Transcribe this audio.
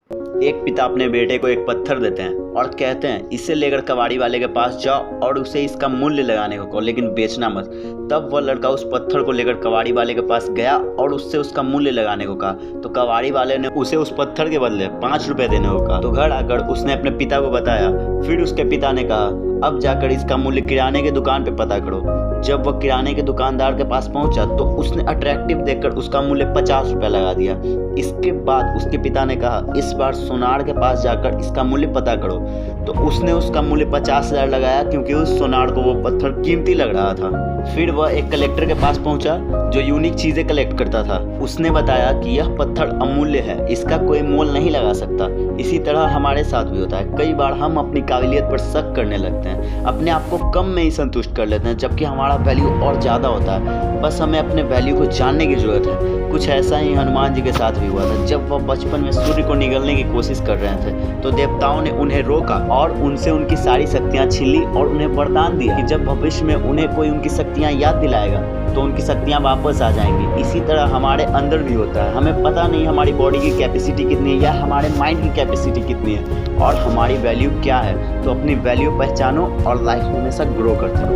एक पिता अपने बेटे को एक पत्थर देते हैं और कहते हैं इसे लेकर कबाड़ी वाले के पास जाओ और उसे इसका मूल्य लगाने को कहो, लेकिन बेचना मत। तब वह लड़का उस पत्थर को लेकर कबाड़ी वाले के पास गया और उससे उसका मूल्य लगाने को कहा। तो कबाड़ी वाले ने उसे उस पत्थर के बदले 5 रुपए देने को कहा। तो घर आकर उसने अपने पिता को बताया। फिर उसके पिता ने कहा अब जाकर इसका मूल्य किराने की दुकान पे पता करो। जब वह किराने के दुकानदार के पास पहुंचा तो उसने अट्रैक्टिव देखकर उसका मूल्य 50 रुपए लगा दिया। इसके बाद उसके पिता ने कहा इस बार सोनार के पास जाकर इसका मूल्य पता करो। तो उसने उसका मूल्य 50,000 लगाया, क्योंकि उस सोनार को वो पत्थर कीमती लग रहा था। फिर वह एक कलेक्टर के पास पहुंचा जो यूनिक चीजें कलेक्ट करता था। उसने बताया कि यह पत्थर अमूल्य है, इसका कोई मोल नहीं लगा सकता। इसी तरह हमारे साथ भी होता है। कई बार हम अपनी काबिलियत पर शक करने लगते हैं, अपने आप को कम में ही संतुष्ट कर लेते हैं, जबकि हमारा वैल्यू और ज़्यादा होता है। बस हमें अपने वैल्यू को जानने की ज़रूरत है। कुछ ऐसा ही हनुमान जी के साथ भी हुआ था। जब वह बचपन में सूर्य को निगलने की कोशिश कर रहे थे तो देवताओं ने उन्हें रोका और उनसे उनकी सारी शक्तियाँ छीन ली और उन्हें वरदान दिया कि जब भविष्य में उन्हें कोई उनकी शक्तियाँ याद दिलाएगा तो उनकी शक्तियाँ वापस आ जाएंगी। इसी तरह हमारे अंदर भी होता है। हमें पता नहीं हमारी बॉडी की कैपेसिटी कितनी है या हमारे माइंड की कैपेसिटी कितनी है और हमारी वैल्यू क्या है। तो अपनी वैल्यू पहचानो और लाइफ में हमेशा ग्रो करते रहो।